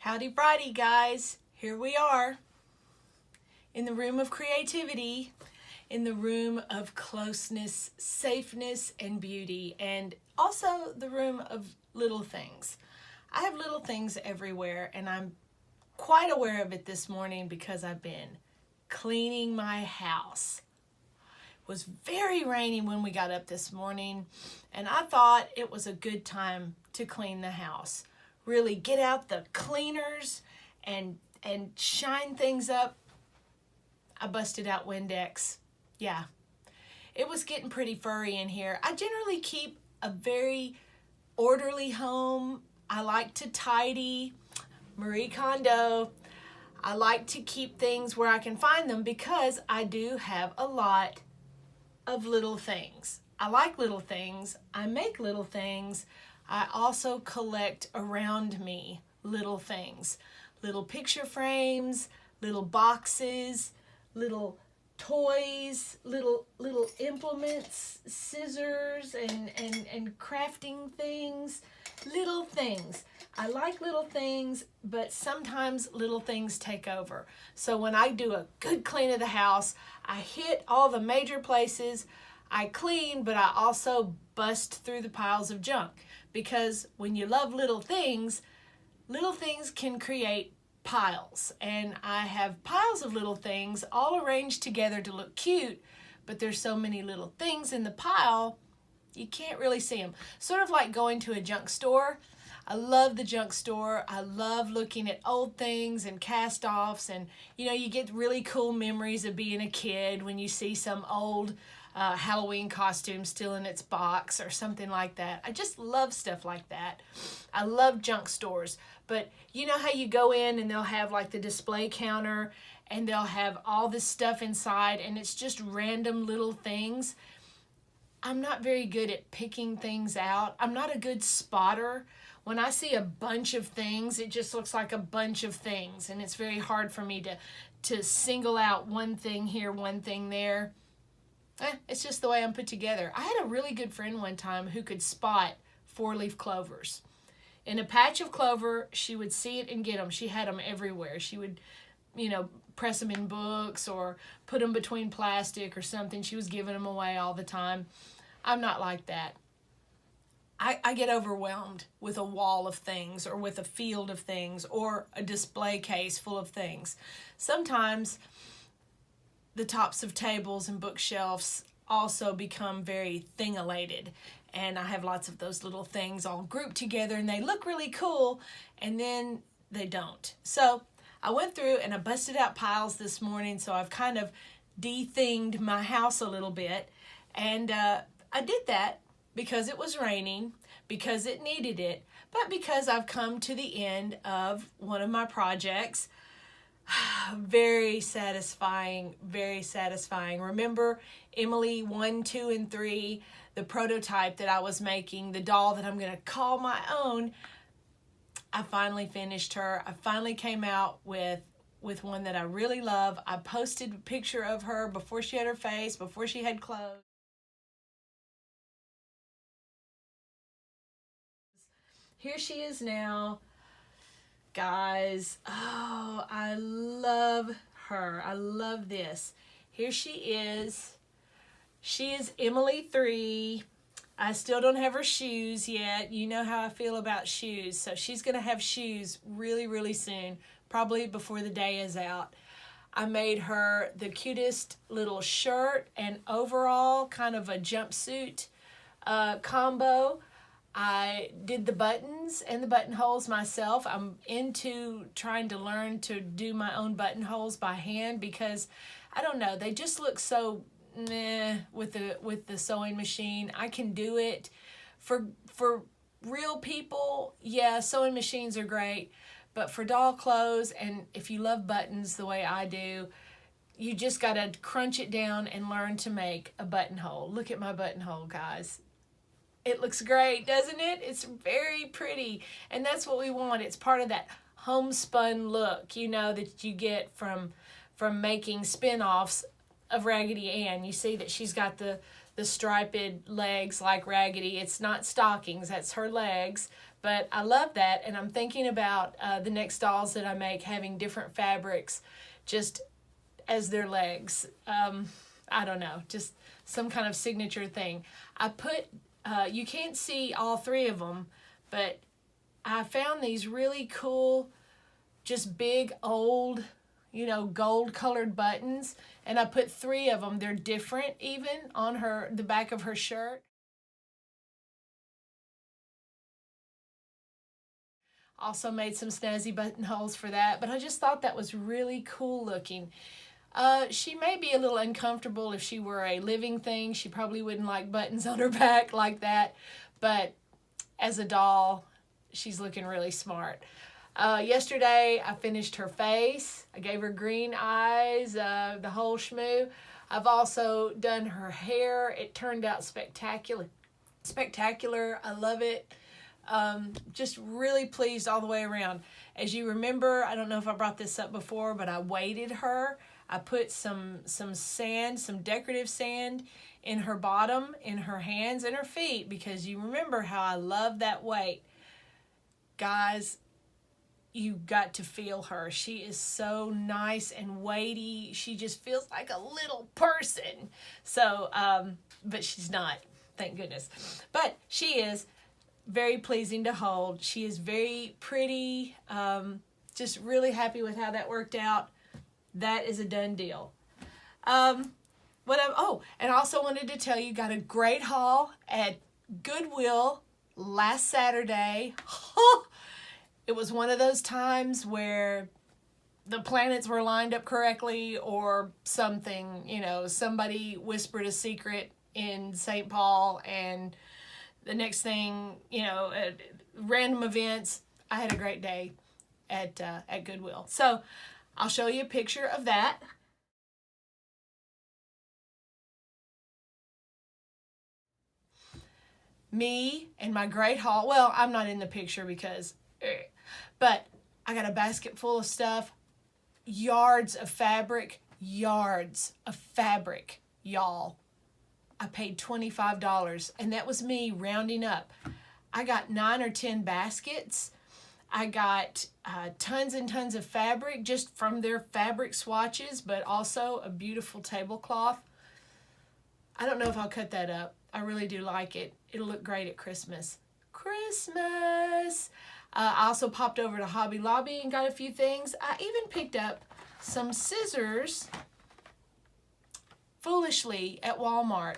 Howdy Friday, guys. Here we are in the room of creativity, in the room of closeness, safeness, and beauty, and also the room of little things. I have little things everywhere, and I'm quite aware of it this morning because I've been cleaning my house. It was very rainy when we got up this morning, and I thought it was a good time to clean the house. Really get out the cleaners and shine things up. I busted out Windex. Yeah, it was getting pretty furry in here. I generally keep a very orderly home. I like to tidy. Marie Kondo. I like to keep things where I can find them because I do have a lot of little things. I like little things. I make little things. I also collect around me little things, little picture frames, little boxes, little toys, little implements, scissors and crafting things, little things. I like little things, but sometimes little things take over. So when I do a good clean of the house, I hit all the major places, I clean, but I also bust through the piles of junk. Because when you love little things can create piles. And I have piles of little things all arranged together to look cute, but there's so many little things in the pile, you can't really see them. Sort of like going to a junk store. I love the junk store. I love looking at old things and cast-offs, and you get really cool memories of being a kid when you see some old Halloween costume still in its box or something like that. I just love stuff like that. I love junk stores, but you know how you go in and they'll have like the display counter and they'll have all this stuff inside and it's just random little things. I'm not very good at picking things out. I'm not a good spotter. When I see a bunch of things, it just looks like a bunch of things, and it's very hard for me to single out one thing here, one thing there. It's just the way I'm put together. I had a really good friend one time who could spot four-leaf clovers. In a patch of clover, she would see it and get them. She had them everywhere. She would, press them in books or put them between plastic or something. She was giving them away all the time. I'm not like that. I get overwhelmed with a wall of things or with a field of things or a display case full of things. Sometimes the tops of tables and bookshelves also become very thing-elated, and I have lots of those little things all grouped together and they look really cool, and then they don't. So I went through and I busted out piles this morning, so I've kind of de-thinged my house a little bit, and I did that because it was raining, because it needed it, but because I've come to the end of one of my projects. Very satisfying, very satisfying. Remember Emily 1, 2, and 3, the prototype that I was making, the doll that I'm going to call my own? I finally finished her. I finally came out with one that I really love. I posted a picture of her before she had her face, before she had clothes. Here she is now. Guys, oh, I love her. I love this. Here she is. She is Emily 3. I still don't have her shoes yet. You know how I feel about shoes. So she's going to have shoes really, really soon, probably before the day is out. I made her the cutest little shirt and overall, kind of a jumpsuit combo. I did the buttons and the buttonholes myself. I'm into trying to learn to do my own buttonholes by hand because, I don't know, they just look so meh with the sewing machine. I can do it. For real people, yeah, sewing machines are great, but for doll clothes, and if you love buttons the way I do, you just got to crunch it down and learn to make a buttonhole. Look at my buttonhole, guys. It looks great, doesn't it? It's very pretty, and that's what we want. It's part of that homespun look, that you get from making spin-offs of Raggedy Ann. You see that she's got the striped legs like Raggedy. It's not stockings, that's her legs, But I love that, and I'm thinking about the next dolls that I make having different fabrics just as their legs. I don't know, just some kind of signature thing. I put, you can't see all three of them, but I found these really cool, just big old, you know, gold colored buttons, and I put three of them. They're different even on the back of her shirt. Also made some snazzy buttonholes for that, but I just thought that was really cool looking. She may be a little uncomfortable if she were a living thing. She probably wouldn't like buttons on her back like that, but as a doll, she's looking really smart. Yesterday, I finished her face. I gave her green eyes, the whole schmoo. I've also done her hair. It turned out spectacular. Spectacular. I love it. Just really pleased all the way around. As you remember, I don't know if I brought this up before, but I weighted her. I put some sand, some decorative sand in her bottom, in her hands and her feet, because you remember how I love that weight. Guys, you got to feel her. She is so nice and weighty. She just feels like a little person. So, but she's not, thank goodness. But she is very pleasing to hold. She is very pretty. Just really happy with how that worked out. That is a done deal. And I also wanted to tell you, got a great haul at Goodwill last Saturday. It was one of those times where the planets were lined up correctly or something, you know, somebody whispered a secret in St. Paul, and the next thing, you know, random events. I had a great day at Goodwill. So I'll show you a picture of that. Me and my great haul. Well, I'm not in the picture because, but I got a basket full of stuff. Yards of fabric, y'all. I paid $25, and that was me rounding up. I got 9 or 10 baskets. I got tons and tons of fabric just from their fabric swatches, but also a beautiful tablecloth. I don't know if I'll cut that up. I really do like it. It'll look great at Christmas. I also popped over to Hobby Lobby and got a few things. I even picked up some scissors foolishly at Walmart.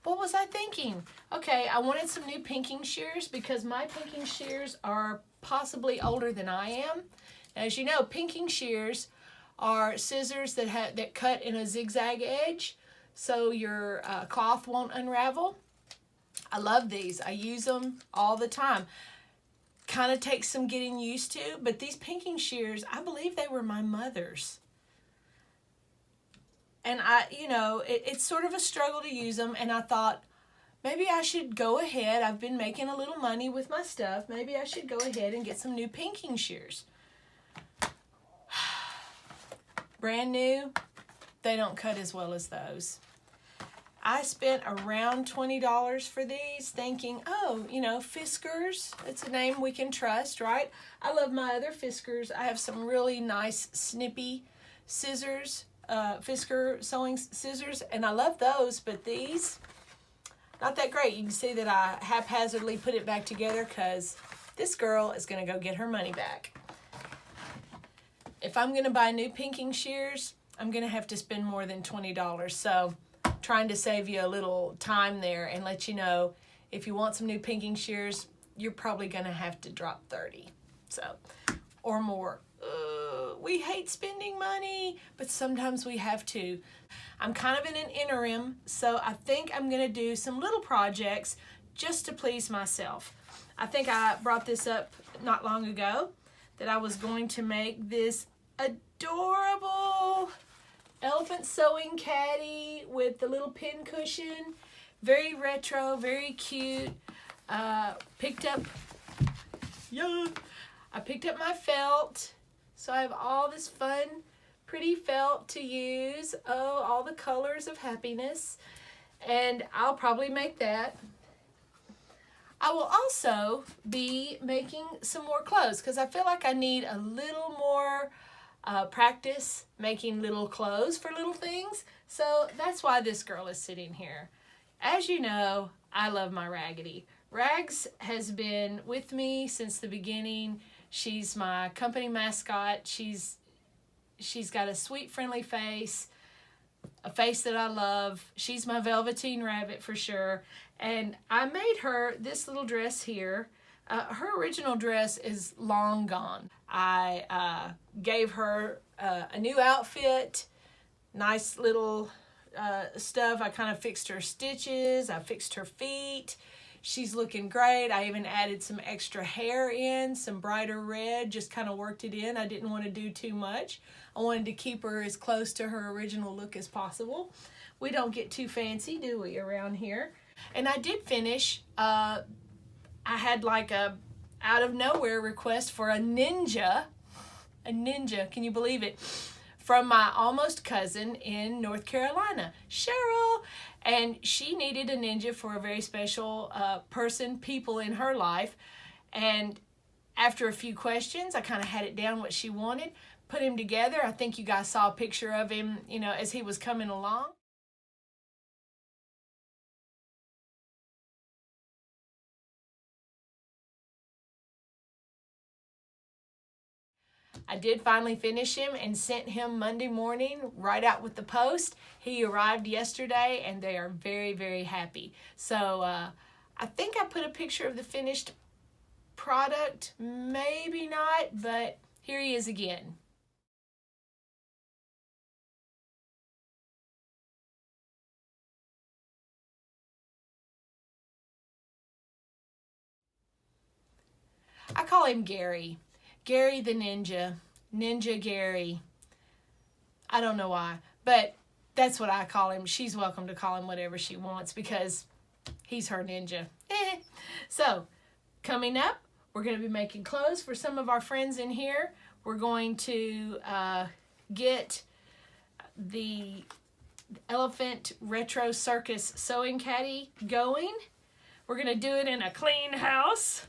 What was I thinking? Okay, I wanted some new pinking shears because my pinking shears are possibly older than I am. As you know, pinking shears are scissors that cut in a zigzag edge so your cloth won't unravel. I love these. I use them all the time. Kind of takes some getting used to, but these pinking shears, I believe they were my mother's. And it's sort of a struggle to use them, and I thought, maybe I should go ahead. I've been making a little money with my stuff. Maybe I should go ahead and get some new pinking shears. Brand new, they don't cut as well as those. I spent around $20 for these, thinking, oh, Fiskars, it's a name we can trust, right? I love my other Fiskars. I have some really nice snippy scissors, Fiskar sewing scissors, and I love those, but these, not that great. You can see that I haphazardly put it back together because this girl is going to go get her money back. If I'm going to buy new pinking shears, I'm going to have to spend more than $20, so trying to save you a little time there and let you know if you want some new pinking shears, you're probably going to have to drop $30 or more. We hate spending money, but sometimes we have to. I'm kind of in an interim, so I think I'm going to do some little projects just to please myself. I think I brought this up not long ago that I was going to make this adorable elephant sewing caddy with the little pin cushion. Very retro, very cute. I picked up my felt. So I have all this fun, pretty felt to use. Oh, all the colors of happiness. And I'll probably make that. I will also be making some more clothes because I feel like I need a little more practice making little clothes for little things. So that's why this girl is sitting here. As you know, I love my Raggedy. Rags has been with me since the beginning. She's my company mascot. She's got a sweet, friendly face, a face that I love. She's my Velveteen Rabbit for sure. And I made her this little dress here. Her original dress is long gone. I gave her a new outfit, nice little stuff. I kind of fixed her stitches. I fixed her feet. She's looking great. I even added some extra hair in, some brighter red, just kind of worked it in. I didn't want to do too much. I wanted to keep her as close to her original look as possible. We don't get too fancy, do we, around here? And I did finish, I had like a out of nowhere request for a ninja, can you believe it? From my almost cousin in North Carolina, Cheryl. And she needed a ninja for a very special people in her life. And after a few questions, I kind of had it down what she wanted, put him together. I think you guys saw a picture of him, you know, as he was coming along. I did finally finish him and sent him Monday morning right out with the post. He arrived yesterday and they are very, very happy. So I think I put a picture of the finished product, maybe not, but here he is again. I call him Gary. Gary the Ninja. Ninja Gary. I don't know why, but that's what I call him. She's welcome to call him whatever she wants because he's her ninja. So, coming up, we're going to be making clothes for some of our friends in here. We're going to get the Elephant Retro Circus Sewing Caddy going. We're going to do it in a clean house.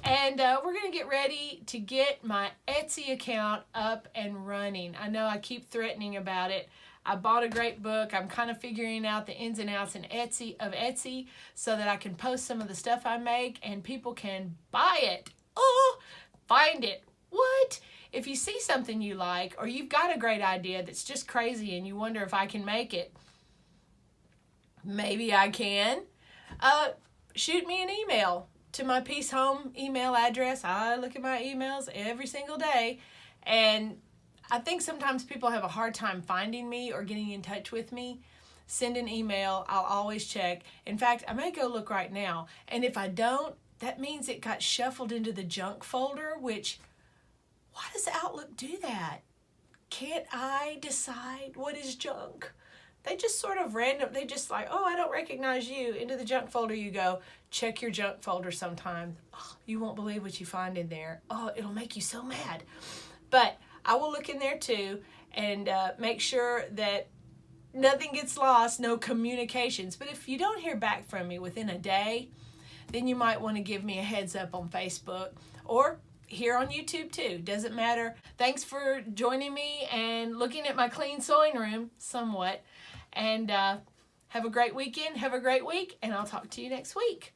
And we're going to get ready to get my Etsy account up and running. I know I keep threatening about it. I bought a great book. I'm kind of figuring out the ins and outs of Etsy so that I can post some of the stuff I make and people can buy it. Oh, find it. What? If you see something you like or you've got a great idea that's just crazy and you wonder if I can make it, maybe I can. Shoot me an email to my Peace Home email address. I look at my emails every single day, and I think sometimes people have a hard time finding me or getting in touch with me. Send an email. I'll always check. In fact, I may go look right now, and if I don't, that means it got shuffled into the junk folder, which, why does Outlook do that? Can't I decide what is junk? They just sort of they just like, oh, I don't recognize you. Into the junk folder you go. Check your junk folder sometime. Oh, you won't believe what you find in there. Oh, it'll make you so mad. But I will look in there too and make sure that nothing gets lost, no communications. But if you don't hear back from me within a day, then you might want to give me a heads up on Facebook or here on YouTube too. Doesn't matter. Thanks for joining me and looking at my clean sewing room somewhat. And have a great weekend, have a great week, and I'll talk to you next week.